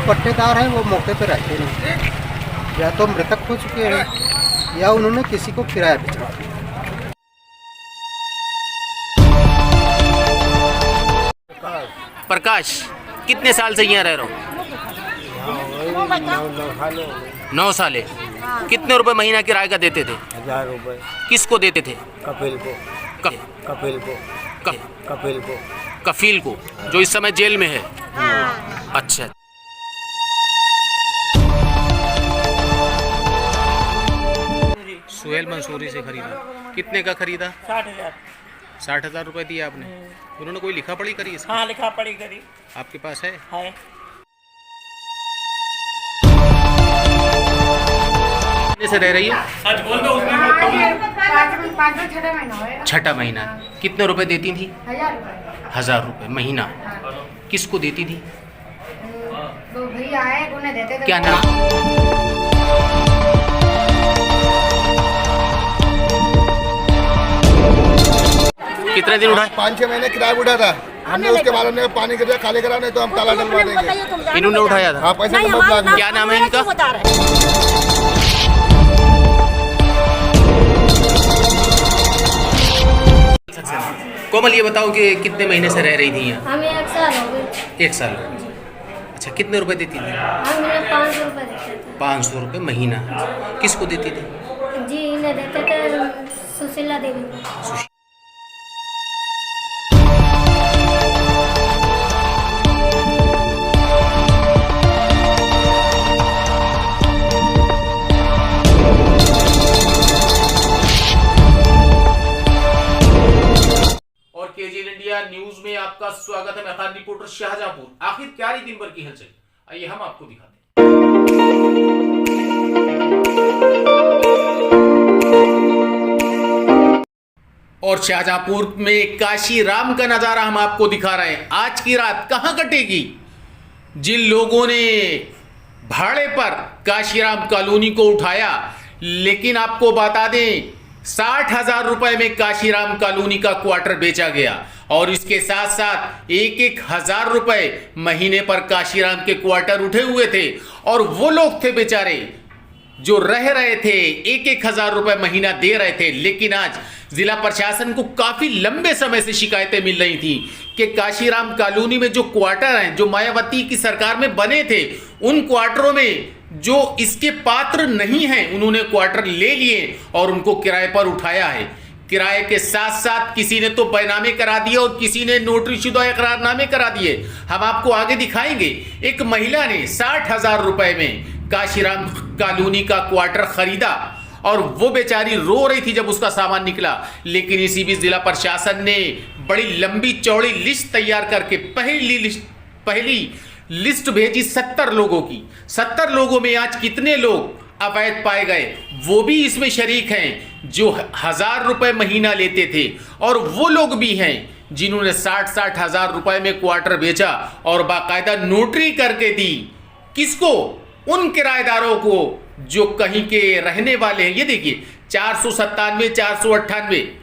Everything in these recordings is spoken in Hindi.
पट्टेदार हैं वो मौके पर रहते नहीं, या तो मृतक हो चुके हैं या उन्होंने किसी को किराया बेचा। प्रकाश, कितने साल से यहाँ रह रहे हो? 9 साल। कितने रुपए महीना किराए का देते थे? 1000 रुपये। किसको देते थे? कपिल को। क- कपिल को। क- कपिल को। कफील को, जो इस समय जेल में है। अच्छा। सुहेल मंसूरी से खरीदा। कितने का खरीदा? 60,000। 60,000 रुपए दिए आपने। उन्होंने कोई लिखा पढ़ी करी इसकी? हाँ, लिखा पढ़ी करी आपके पास है? है। कितने से रह रही है? छठा महीना। कितने रुपए देती थी? 1000 रुपए महीना। किसको देती थी? तो भैया है, उन्हें देते थे। क्या नाम? कितने दिन उठा? 5-6 महीने किराया उठा था हमने, उसके बाद हमने पानी गिर खाली करा, नहीं तो हम ताला डलवा देंगे। इन्होंने उठाया था? हाँ, पैसा तो बहुत लाख। क्या नाम है इनका? कोमल, ये बताओ कि कितने महीने से रह रही थी यहाँ? हमें 1 साल हो गए। 1 साल। अच्छा, कितने रुपए देती थी? हमें 500 रुपये देते थे। 500 रुपये महीना। किसको देती थी? जी, इन्हें देते थे सुशीला देवी को। और केजीएन इंडिया न्यूज में आपका स्वागत है। मैं खान रिपोर्टर शाहजहांपुर। आखिर क्या रही दिन भर की हलचल, आइए हम आपको दिखाते हैं। और शाहजहांपुर में काशी राम का नजारा हम आपको दिखा रहे हैं। आज की रात कहां कटेगी? जिन लोगों ने भाड़े पर काशीराम कॉलोनी को उठाया, लेकिन आपको बता दें 60,000 रुपए में काशीराम कॉलोनी का क्वार्टर बेचा गया और इसके साथ साथ 1,000 रुपए महीने पर काशीराम के क्वार्टर उठे हुए थे। और वो लोग थे बेचारे जो रह रहे थे, 1,000 रुपए महीना दे रहे थे। लेकिन आज जिला प्रशासन को काफी लंबे समय से शिकायतें मिल रही थी कि काशीराम कॉलोनी में जो क्वार्टर हैं, जो मायावती की सरकार में बने थे, उन क्वार्टरों में जो इसके पात्र नहीं हैं, उन्होंने क्वार्टर ले लिए और उनको किराए पर उठाया है। किराए के साथ साथ किसी ने तो बैनामे करा दिए और किसी ने नोटरीशुदा इकरारनामे करा दिए। हम आपको आगे दिखाएंगे। एक महिला ने 60,000 रुपए में काशीराम कॉलोनी का क्वार्टर खरीदा और वो बेचारी रो रही थी जब उसका सामान निकला। लेकिन इसी बीच जिला प्रशासन ने बड़ी लंबी चौड़ी लिस्ट तैयार करके पहली लिस्ट भेजी 70 लोगों की। 70 लोगों में आज कितने लोग अवैध पाए गए वो भी इसमें शरीक हैं, जो 1000 रुपए महीना लेते थे। और वो लोग भी हैं जिन्होंने 60-60 हजार रुपए में क्वार्टर बेचा और बाकायदा नोटरी करके दी। किसको? उन किराएदारों को जो कहीं के रहने वाले हैं। ये देखिए 497, 498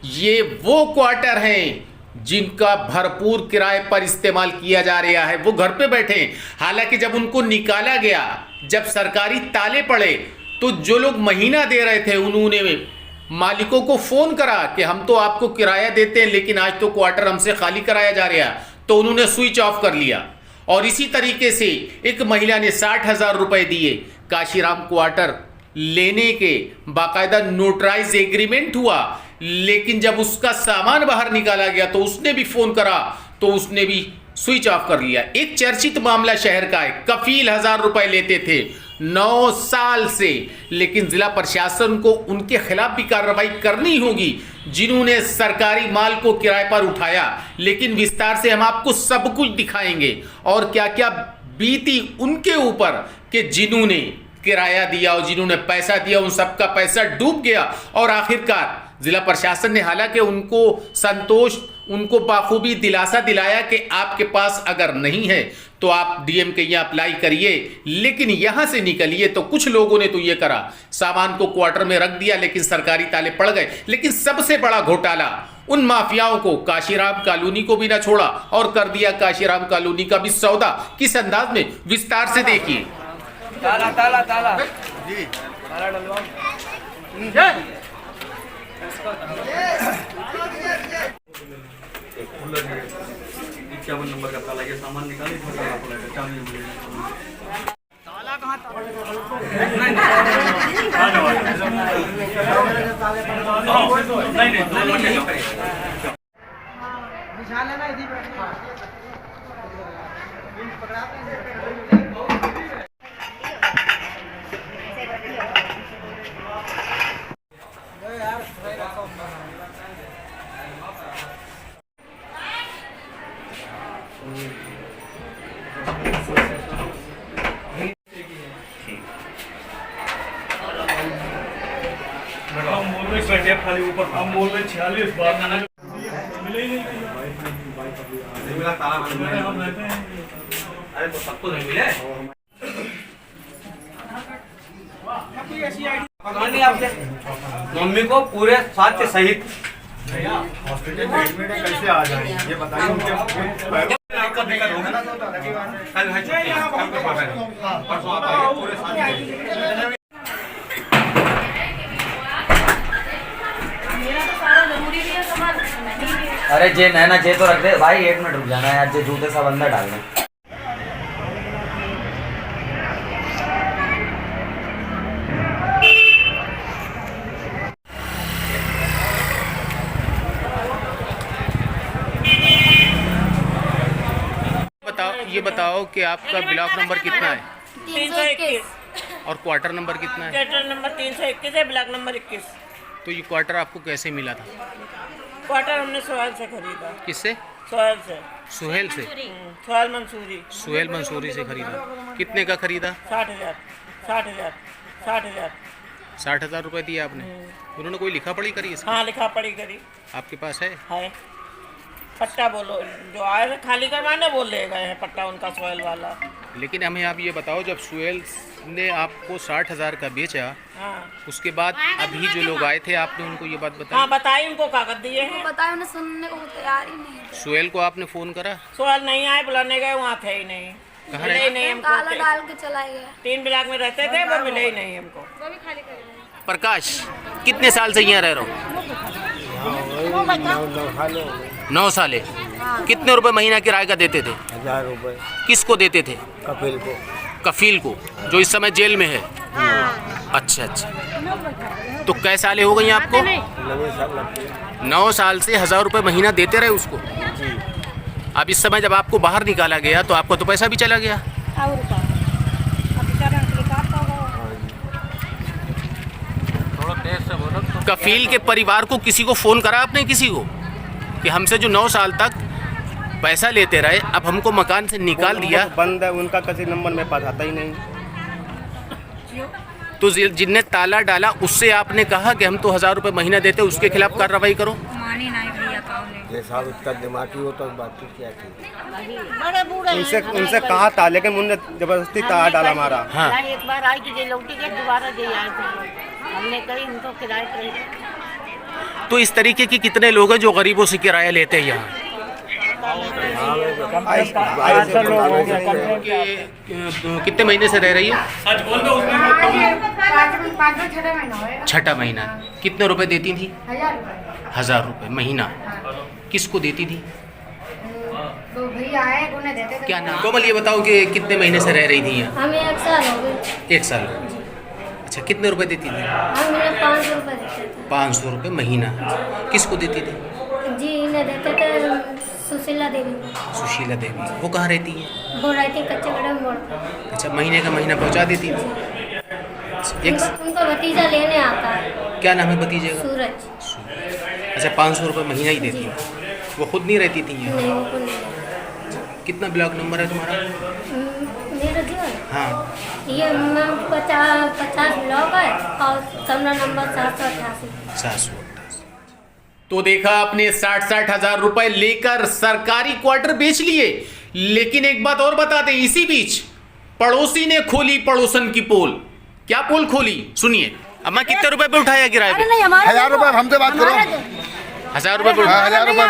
ये वो क्वार्टर हैं जिनका भरपूर किराए पर इस्तेमाल किया जा रहा है। वो घर पे बैठे हैं। हालांकि जब उनको निकाला गया, जब सरकारी ताले पड़े, तो जो लोग महीना दे रहे थे उन्होंने मालिकों को फोन करा कि हम तो आपको किराया देते हैं, लेकिन आज तो क्वार्टर हमसे खाली कराया जा रहा है, तो उन्होंने स्विच ऑफ कर लिया। और इसी तरीके से एक महिला ने 60,000 रुपए दिए काशीराम क्वार्टर लेने के, बाकायदा नोटराइज एग्रीमेंट हुआ। लेकिन जब उसका सामान बाहर निकाला गया तो उसने भी फोन करा तो उसने भी स्विच ऑफ कर लिया। एक चर्चित मामला शहर का है। कफील 1000 रुपए लेते थे 9 साल से, लेकिन जिला प्रशासन को उनके खिलाफ भी कार्रवाई करनी होगी जिन्होंने सरकारी माल को किराए पर उठाया। लेकिन विस्तार से हम आपको सब कुछ दिखाएंगे और क्या क्या बीती उनके ऊपर कि जिन्होंने किराया दिया और जिन्होंने पैसा दिया, उन सबका पैसा डूब गया और आखिरकार जिला प्रशासन ने हालांकि उनको संतोष, उनको बाखूबी दिलासा दिलाया कि आपके पास अगर नहीं है तो आप डीएम के यहाँ अप्लाई करिए, लेकिन यहाँ से निकलिए। तो कुछ लोगों ने तो ये करा, सामान को क्वार्टर में रख दिया, लेकिन सरकारी ताले पड़ गए। लेकिन सबसे बड़ा घोटाला उन माफियाओं को, काशीराम कॉलोनी को भी ना छोड़ा और कर दिया काशीराम कॉलोनी का भी सौदा। किस अंदाज में, विस्तार से देखिए। ताला ताला ताला जी, ताला डलवाओ। 51 नंबर का ताला, ये सामान निकाले, ताला कहाँ था? हम बोल रहे खाली ऊपर, हम बोल रहे 46 बार मिले ही नहीं। मिला ताला हम रहते हैं। अरे तो सबको नहीं मिले। नहीं आपसे मम्मी को पूरे साथ के सहित हॉस्पिटल में कैसे आ जाए ये बताइए। आपका दिक्कत होगा ना, तो कल है छुट्टी, कल को पता नहीं, परसों आता है पूरे साथ। अरे जे नैना जे तो रख दे भाई, 1 मिनट रुक जाना है यार, जे जूते सब अंदर डालने। ये बताओ कि आपका ब्लॉक नंबर कितना है 321 और क्वार्टर नंबर कितना है? क्वार्टर नंबर 321 है, ब्लॉक नंबर 21। तो ये क्वार्टर आपको कैसे मिला था? क्वार्टर हमने सोहेल से खरीदा। किससे? सोहेल से। सुहेल से? सोहेल मंसूरी। सुहेल मंसूरी से खरीदा। कितने का खरीदा? 60,000 60,000 60,000 60,000 रुपये दिए आपने? उन्होंने कोई लिखा पढ़ी करी इसकी? हाँ, लिखा पढ़ी करी आपके पास है? पट्टा बोलो, जो आए थे खाली करवाने बोल ले गए हैं पट्टा उनका सोहेल वाला। लेकिन हमें आप ये बताओ, जब सुहेल ने आपको 60,000 का बेचा, हाँ, उसके बाद अभी जो लोग आए थे आपने उनको ये बात बताई? हाँ बताई, उनको कागज दिए हैं। बताया, उन्हें सुनने को तैयार ही नहीं है। सुहेल को आपने फ़ोन करा? सोहेल नहीं आए, बुलाने गए, वहाँ थे ही नहीं। कहाँ मिले ही नहीं हमको। ताला डाल के चला गया। 3 ब्लॉक में रहते थे, वो मिले ही नहीं हमको। प्रकाश, कितने साल से यहाँ रह रहे हो? 9 साल। कितने रुपए महीना किराए का देते थे? 1000 रुपए। किसको देते थे? कपिल को। कफील को, जो इस समय जेल में है। अच्छा अच्छा। तो कै साले हो गई आपको? 9 साल से 1000 रुपये महीना देते रहे उसको। अब इस समय जब आपको बाहर निकाला गया तो आपका तो पैसा भी चला गया। कफील के परिवार को किसी को फ़ोन करा आपने, किसी को, कि हमसे जो 9 साल तक पैसा लेते रहे, अब हमको मकान से निकाल दिया? बंद है, उनका किसी नंबर में पास आता ही नहीं। तो जिनने ताला डाला उससे आपने कहा कि हम तो 1000 रुपये महीना देते, उसके खिलाफ कार्रवाई करो? ये साहब उसका दिमागी हो तो बात क्या थी। उनसे कहा था, लेकिन उन्होंने जबरदस्ती ताला डाला हमारा। हाँ। एक बार आई कि लौटी के दोबारा दे आए थे, हमने कही इनको किराए पर। तो इस तरीके की कितने लोग हैं जो गरीबों से किराया लेते हैं यहाँ? कितने महीने से रह रही है? 6ठा महीना। कितने रुपए देती थी? 1000 रुपये महीना। किसको देती थी? तो भैया आए, उन्हें देते थे। क्या नाम? कोमल, ये बताओ कि कितने महीने से रह रही थी यहाँ? हमें 1 साल हो गए। 1 साल। अच्छा, कितने रुपए देती थी? हम उन्हें 500 रुपये देते थे। 500 रुपये महीना। किसको देती थी? जी, इन्हें देते थे सुशीला देवी। सुशीला देवी। वो कहाँ रहती है? वो रहती कच्चे गड़े मोड़ पर। अच्छा, महीने का महीना पहुँचा देती थी। उनका भतीजा लेने आता है। क्या नाम है भतीजे का? सूरज। अच्छा, 500 रुपये महीना ही देती है। वो खुद नहीं रहती थी यहाँ? नहीं, वो खुद नहीं। कितना ब्लॉक नंबर है तुम्हारा? मेरा जो है, हाँ, ये 50 ब्लॉक है और कमरा नंबर 788। 788। तो देखा आपने 60-60 हजार रुपए लेकर सरकारी क्वार्टर बेच लिए। लेकिन एक बात और बता दें, इसी बीच पड़ोसी ने खोली पड़ोसन की पोल। क्या पोल खोली सुनिए। अम्मा कितने रुपए पे उठाया किराए पे? 1000 रुपए हमसे बात करो। 1000 रुपए पे? 1000 रुपए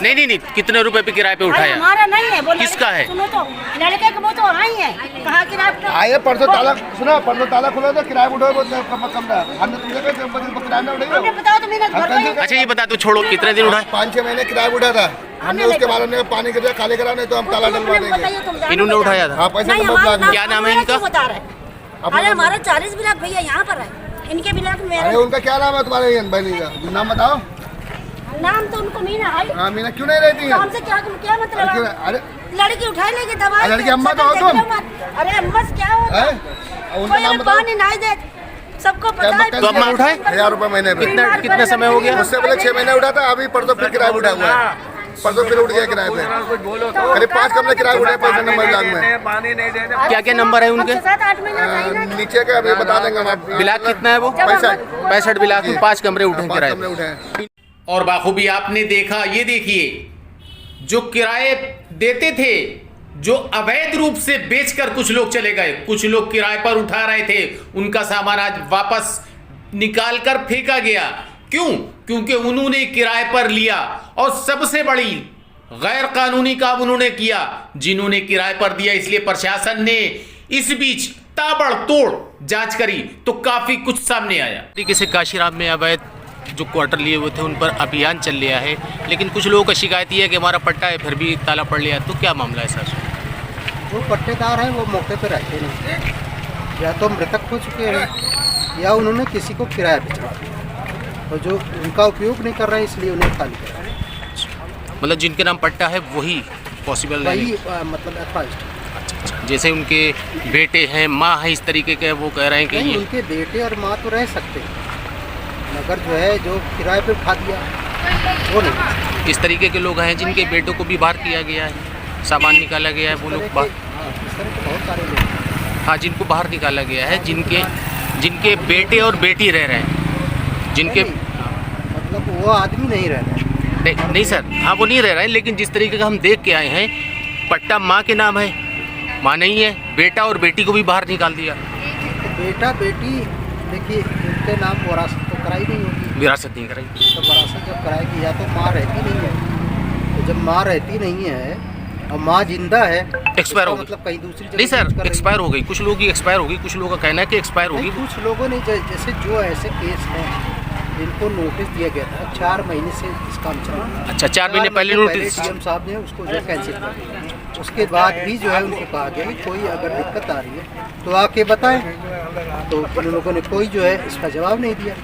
में नहीं, कितने रुपए पे किराए पे उठाया? हमारा नहीं है। बोलो किसका है? सुनो तो, लड़के के वो तो आई है, कहा किराए पे आइए परसों ताला सुनो, परसों ताला खुला तो किराया उठाओ कमरा। हमने तुमसे कहा किराया ना उठाइए। हमने बताओ तो मेरा घर पे अच्छा ये बता दो, छोड़ो, कितने दिन उठाए? 5-6 महीने किराया उठा था हमने। उसके बाद में पानी गिर जाए खाली करा, नहीं तो हम ताला डलवा देंगे। इन्होंने उठाया था? हाँ, पैसे नंबर ब्लॉक। क्या नाम है इनका? बता रहे। अरे हमारा 40 ब्लॉक भैया यहाँ पर है, इनके ब्लॉक में। अरे उनका क्या नाम है तुम्हारे बहनी का? नाम बताओ। नाम तो उनको मीना है। हाँ, मीना क्यों नहीं रहती है? तो हमसे क्या मतलब है? अरे लड़की उठाई लेके दवा। लड़की अम्मा तो हो तुम। अरे अम्मा से क्या होता है? उनका नाम बताओ। पानी नहीं दे, सबको पता है। तो अम्मा उठाए? 1000 रुपए महीने में। कितना समय हो गया? उससे पहले 6 महीने उठा था, अभी परसों फिर किराया उठा हुआ है। परसों फिर उठ गया किराए पे। करीब 5 कमरे किराए उठे पैसे नंबर ब्लॉक में। क्या क्या नंबर है उनके? 7-8 महीना नीचे का अभी बता देंगे हम आपको। बिलाक कितना है वो? 65 बिलाक में 5 कमरे उठे किराए कमरे उठे पे। और बाखूबी आपने देखा, ये देखिए, जो किराए देते थे, जो अवैध रूप से बेचकर कुछ लोग चले गए, कुछ लोग किराए पर उठा रहे थे, उनका सामान आज वापस निकालकर फेंका गया। क्यों? क्योंकि उन्होंने किराए पर लिया। और सबसे बड़ी गैर कानूनी काम उन्होंने किया जिन्होंने किराए पर दिया। इसलिए प्रशासन ने इस बीच ताबड़तोड़ जांच करी तो काफी कुछ सामने आया। तरीके से काशीराम में अवैध जो क्वार्टर लिए हुए थे उन पर अभियान चल रहा है, लेकिन कुछ लोगों का शिकायत ये है कि हमारा पट्टा है फिर भी ताला पड़ लिया। तो क्या मामला है सर? जो पट्टेदार हैं वो मौके पर रहते नहीं, या तो मृतक हो चुके हैं या उन्होंने किसी को किराया पे चढ़ा दिया, और जो उनका उपयोग नहीं कर रहे हैं इसलिए उन्हें खाली करा। मतलब जिनके नाम पट्टा है वही पॉसिबल है? वही मतलब अथॉरिटी। जैसे उनके बेटे हैं, माँ है, इस तरीके के वो कह रहे हैं कि नहीं, ये उनके बेटे और माँ तो रह सकते हैं, मगर जो है जो किराए पे उठा दिया वो नहीं। इस तरीके के लोग हैं जिनके बेटों को भी बाहर किया गया है, सामान निकाला गया है, वो लोग बाहर। इस तरह के बहुत सारे लोग हैं। हाँ, जिनको बाहर निकाला गया है, जिनके बेटे और बेटी रह रहे हैं, जिनके मतलब वो आदमी नहीं रह रहे। नहीं सर, हाँ वो नहीं रह रहे हैं, लेकिन जिस तरीके का हम देख के आए हैं, पट्टा माँ के नाम है, माँ नहीं है, बेटा और बेटी को भी बाहर निकाल दिया। तो बेटा बेटी देखिए उनके नाम वरासत तो कराई नहीं होगी। विरासत नहीं कराई तो वरासत जब कराएगी या तो माँ रहती नहीं है, तो जब माँ रहती नहीं है और माँ जिंदा है, एक्सपायर हो गई। मतलब कहीं दूसरी जगह नहीं सर, यूज़ कर रही है। एक्सपायर हो गई, कुछ लोगों की एक्सपायर होगी, कुछ लोगों का कहना है कि एक्सपायर होगी। नहीं, कुछ लोगों ने जैसे जो ऐसे केस हैं जिनको नोटिस दिया गया था 4 महीने से इस काम चल रहा है। अच्छा, 4 महीने पहले नोटिस। सीएम साहब ने उसको जो कैंसिल कर दिया। उसके बाद भी जो है उनको कहा गया कि कोई अगर दिक्कत आ रही है तो आके बताएं, तो उन लोगों ने कोई जो है इसका जवाब नहीं दिया।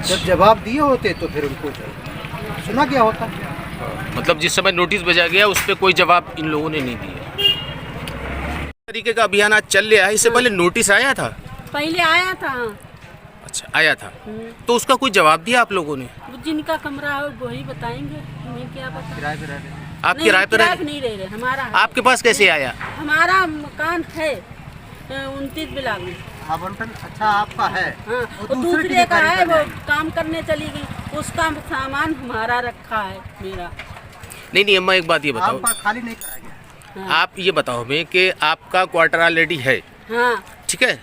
जब जवाब दिए होते तो फिर उनको जो है सुना गया होता। मतलब जिस समय नोटिस भेजा गया उस पर कोई जवाब इन लोगों ने नहीं दिया। तरीके का अभियान आज चल रहा है, इससे पहले नोटिस आया था? पहले आया था। अच्छा, आया था, तो उसका कोई जवाब दिया आप लोगों ने? जिनका कमरा है वही बताएंगे, हमें क्या पता। किराए पे रह रहे आप किराए पर नहीं रह रहे, हमारा है। आपके पास कैसे आया? हमारा मकान है 29 बिलाग में। आवंटन अच्छा आपका है? हाँ, वो वो दूसरे की दूसरे का रिपेयरिंग है, वो करना है। काम करने चली गई, उसका सामान हमारा रखा है मेरा। नहीं अम्मा, एक बात ये बताओ, आपका खाली नहीं कराया गया। हाँ। आप ये बताओ हमें कि आपका क्वार्टर ऑलरेडी है, हाँ ठीक है,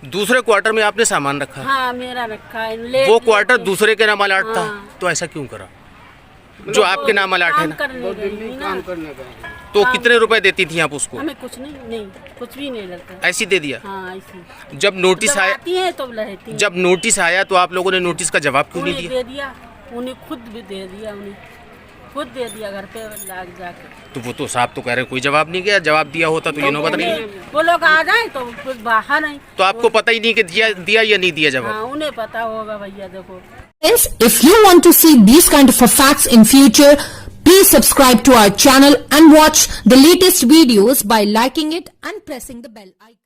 दूसरे क्वार्टर में आपने सामान रखा, हाँ मेरा रखा है। वो क्वार्टर दूसरे के नाम अलाट था, हाँ। तो ऐसा क्यों करा? जो आपके नाम अलाट है ना, तो कितने रुपए देती थी आप उसको? हमें कुछ नहीं कुछ भी नहीं लगता। ऐसी दे दिया? हाँ ऐसी। जब नोटिस आया, आती है तो रहती है। जब नोटिस आया तो आप लोगों ने नोटिस का जवाब क्यों नहीं दिया? दे दिया उन्हें, खुद भी दे दिया उन्हें, खुद दे दिया घर पे लाग जाके। तो वो तो साहब तो कह रहे कोई जवाब नहीं गया, जवाब दिया होता तो ये नौबत नहीं। वो लोग आ जाए तो फिर बाहर नहीं, तो आपको पता ही नहीं कि दिया या नहीं दिया जवाब? हाँ उन्हें पता होगा भैया। देखो, if you want to see these kind of facts in future, please subscribe to our channel and watch the latest videos by liking it and pressing the bell icon.